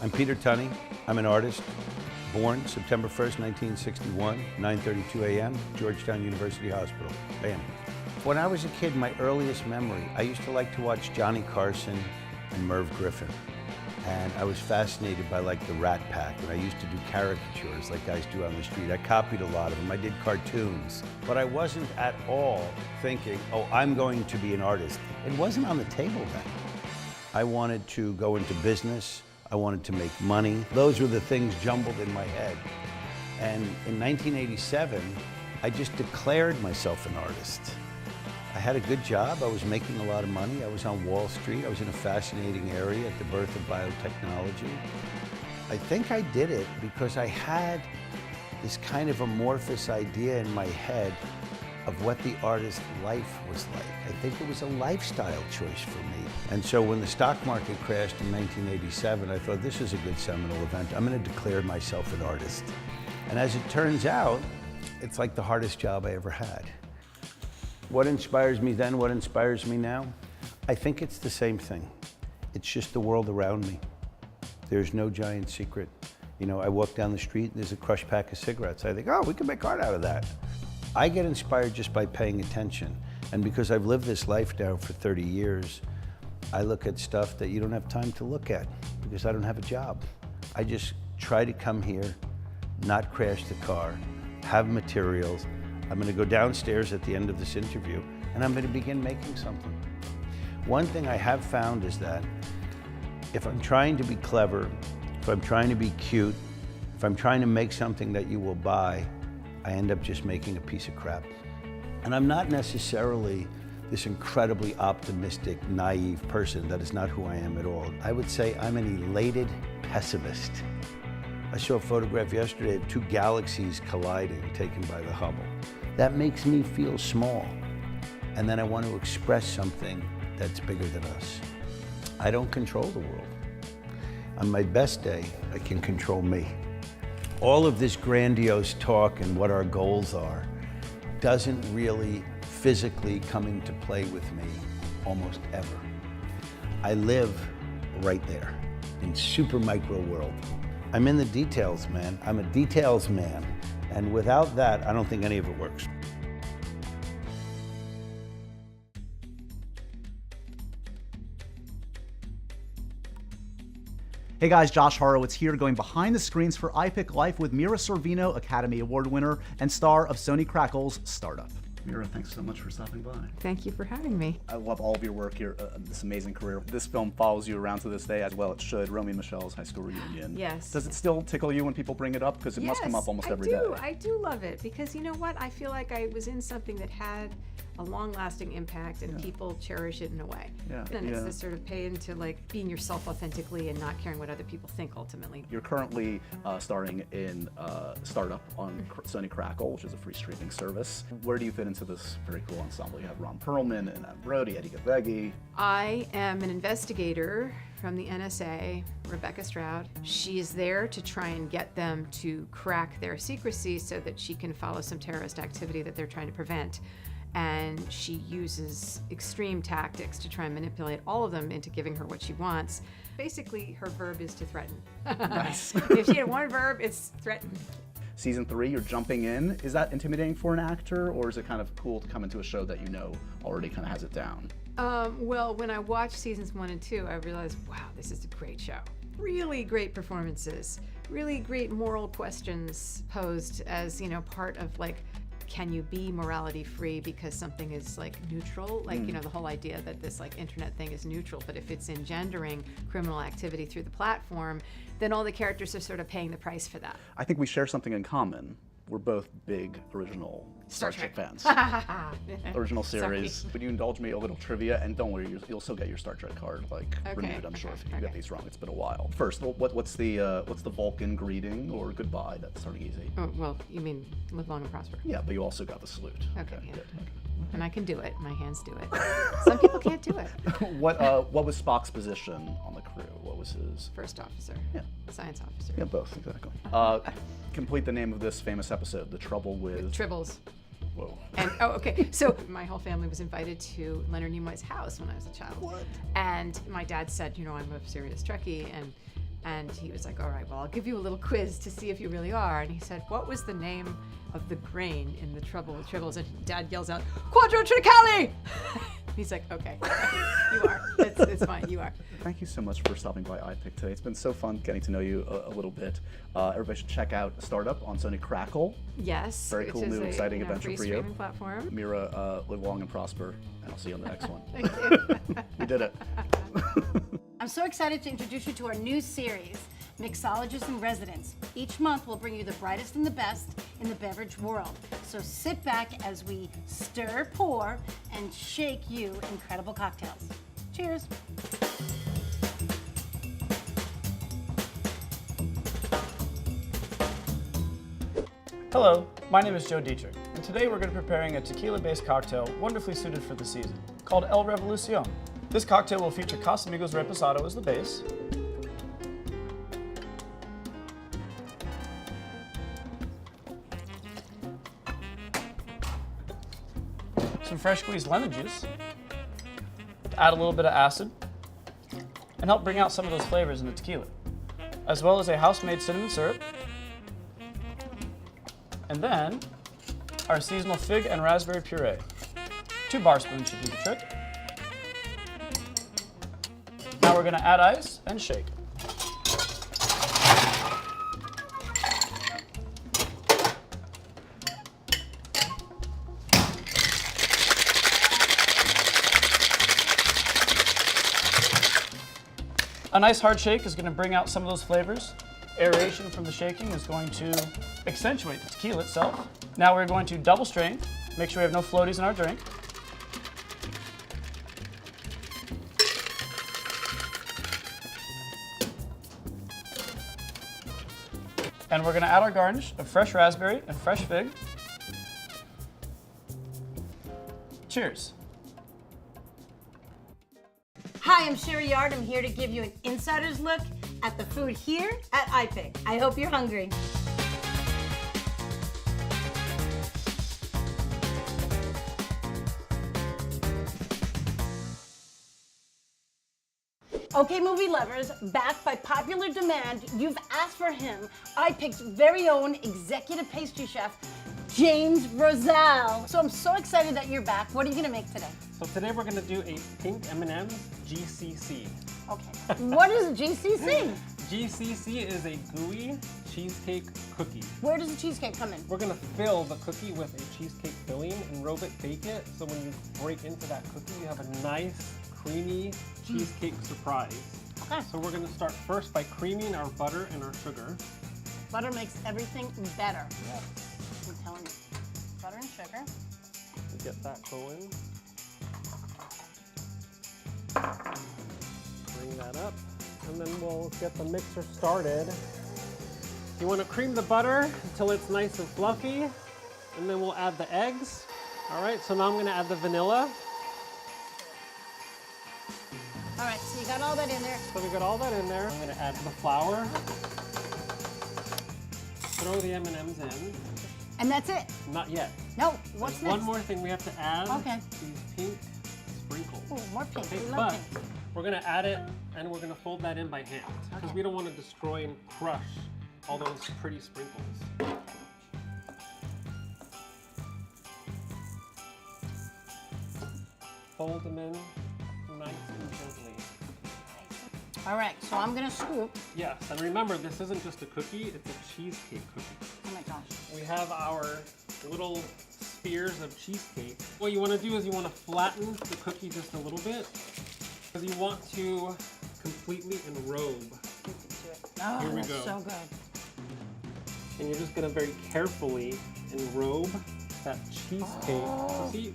I'm Peter Tunney. I'm an artist, born September 1st, 1961, 9:32 a.m., Georgetown University Hospital. Bam. When I was a kid, my earliest memory, I used to like to watch Johnny Carson and Merv Griffin. And I was fascinated by like the Rat Pack, and I used to do caricatures like guys do on the street. I copied a lot of them. I did cartoons. But I wasn't at all thinking, oh, I'm going to be an artist. It wasn't on the table then. I wanted to go into business. I wanted to make money. Those were the things jumbled in my head. And in 1987, I just declared myself an artist. I had a good job. I was making a lot of money. I was on Wall Street. I was in a fascinating area at the birth of biotechnology. I think I did it because I had this kind of amorphous idea in my head of what the artist life was like. I think it was a lifestyle choice for me. And so when the stock market crashed in 1987, I thought this is a good seminal event. I'm going to declare myself an artist. And as it turns out, it's like the hardest job I ever had. What inspires me then, what inspires me now? I think it's the same thing. It's just the world around me. There's no giant secret. You know, I walk down the street and there's a crushed pack of cigarettes. I think, oh, we can make art out of that. I get inspired just by paying attention. And because I've lived this life now for 30 years, I look at stuff that you don't have time to look at because I don't have a job. I just try to come here, not crash the car, have materials. I'm going to go downstairs at the end of this interview and I'm going to begin making something. One thing I have found is that if I'm trying to be clever, if I'm trying to be cute, if I'm trying to make something that you will buy, I end up just making a piece of crap. And I'm not necessarily this incredibly optimistic, naive person. That is not who I am at all. I would say I'm an elated pessimist. I saw a photograph yesterday of two galaxies colliding, taken by the Hubble. That makes me feel small. And then I want to express something that's bigger than us. I don't control the world. On my best day, I can control me. All of this grandiose talk and what our goals are doesn't really physically come into play with me almost ever. I live right there in super micro world. I'm in the details, man. I'm a details man. And without that, I don't think any of it works. Hey guys, Josh Horowitz here, going behind the screens for iPic Life with Mira Sorvino, Academy Award winner and star of Sony Crackle's Startup. Mira, thanks so much for stopping by. Thank you for having me. I love all of your work here, this amazing career. This film follows you around to this day, as well it should. Romeo and Michelle's high school reunion. Yes. Does it still tickle you when people bring it up? Because it must come up almost every day. I do love it, because you know what? I feel like I was in something that had a long-lasting impact, and people cherish it in a way. Yeah. And it's this sort of pay into like being yourself authentically and not caring what other people think ultimately. You're currently starring in Startup on Sony Crackle, which is a free streaming service. Where do you fit into this very cool ensemble? You have Ron Perlman and Adam Brody, Eddie Gavegi. I am an investigator from the NSA, Rebecca Stroud. She is there to try and get them to crack their secrecy so that she can follow some terrorist activity that they're trying to prevent. And she uses extreme tactics to try and manipulate all of them into giving her what she wants. Basically, her verb is to threaten. Nice. If she had one verb, it's threaten. Season 3, you're jumping in. Is that intimidating for an actor, or is it kind of cool to come into a show that you know already kind of has it down? Well, when I watched seasons 1 and 2, I realized, wow, this is a great show. Really great performances, really great moral questions posed as, you know, part of like, can you be morality free because something is like neutral? Like, you know, the whole idea that this like internet thing is neutral, but if it's engendering criminal activity through the platform, then all the characters are sort of paying the price for that. I think we share something in common. We're both big original Star Trek fans. Original series. Sorry. Would you indulge me a little trivia? And don't worry, you'll still get your Star Trek card renewed, I'm sure, if you get these wrong. It's been a while. First, what's the Vulcan greeting or goodbye? That's starting easy. Oh, well, you mean live long and prosper. Yeah, but you also got the salute. Okay, yeah. Good. Okay. And I can do it. My hands do it. Some people can't do it. What was Spock's position on the crew? What was his? First officer. Yeah. Science officer. Yeah, both, exactly. Complete the name of this famous episode, The Trouble with... Tribbles. Whoa. And, oh, okay. So my whole family was invited to Leonard Nimoy's house when I was a child. What? And my dad said, you know, I'm a serious Trekkie, and And he was like, all right, well, I'll give you a little quiz to see if you really are. And he said, what was the name of the grain in the Trouble with Tribbles? And Dad yells out, Quadrotriticale! He's like, okay, you are. It's fine, you are. Thank you so much for stopping by iPic today. It's been so fun getting to know you a little bit. Everybody should check out Startup on Sony Crackle. Yes. Very cool, new, exciting adventure free for you. streaming platform. Mira, live long and prosper, and I'll see you on the next one. Thank you. We did it. I'm so excited to introduce you to our new series, Mixologists in Residence. Each month we'll bring you the brightest and the best in the beverage world. So sit back as we stir, pour, and shake you incredible cocktails. Cheers. Hello, my name is Joe Dietrich, and today we're going to be preparing a tequila-based cocktail wonderfully suited for the season, called El Revolucion. This cocktail will feature Casamigos Reposado as the base, some fresh squeezed lemon juice, to add a little bit of acid, and help bring out some of those flavors in the tequila, as well as a house-made cinnamon syrup, and then our seasonal fig and raspberry puree. 2 bar spoons should do the trick. Now we're gonna add ice and shake. A nice hard shake is gonna bring out some of those flavors. Aeration from the shaking is going to accentuate the tequila itself. Now we're going to double strain, make sure we have no floaties in our drink. And we're gonna add our garnish of fresh raspberry and fresh fig. Cheers. Hi, I'm Sherry Yard. I'm here to give you an insider's look at the food here at iPic. I hope you're hungry. Okay, movie lovers, backed by popular demand, you've asked for him, iPic's very own executive pastry chef, James Rosal. So I'm so excited that you're back. What are you gonna make today? So today we're gonna do a pink M&ms GCC. Okay. What is GCC? GCC is a gooey cheesecake cookie. Where does the cheesecake come in? We're gonna fill the cookie with a cheesecake filling, enrobe it, bake it, so when you break into that cookie, you have a nice, creamy cheesecake surprise. Okay. So we're gonna start first by creaming our butter and our sugar. Butter makes everything better. Yeah. I'm telling you. Butter and sugar. Get that going. Bring that up, and then we'll get the mixer started. You want to cream the butter until it's nice and fluffy, and then we'll add the eggs. All right, so now I'm going to add the vanilla. All right, so you got all that in there. So we got all that in there. I'm going to add the flour. Throw the M&ms in. And that's it? Not yet. No, what's There's next? one more thing we have to add. Okay. These pink sprinkles. Ooh, more pink. Okay, We love but pink. we're gonna add it and we're gonna fold that in by hand because Okay. we don't want to destroy and crush all those pretty sprinkles. Fold them in nice and gently. All right, so I'm gonna scoop. Yes, and remember, this isn't just a cookie, it's a cheesecake cookie. Oh my gosh. We have our little spears of cheesecake. What you want to do is you want to flatten the cookie just a little bit because you want to completely enrobe. Oh, Here we that's go. so good. And you're just going to very carefully enrobe that cheesecake. So see,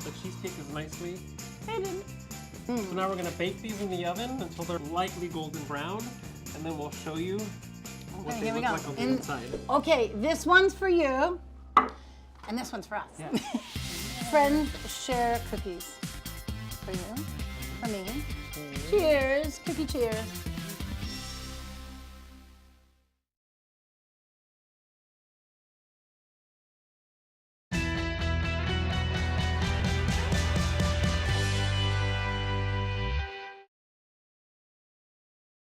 the cheesecake is nicely Hidden. So now we're going to bake these in the oven until they're lightly golden brown, and then we'll show you what Okay, they here we look go. like on the In- inside. Okay, this one's for you, and this one's for us. Yeah. Friends share cookies. For you, for me. Cheers, cookie cheers.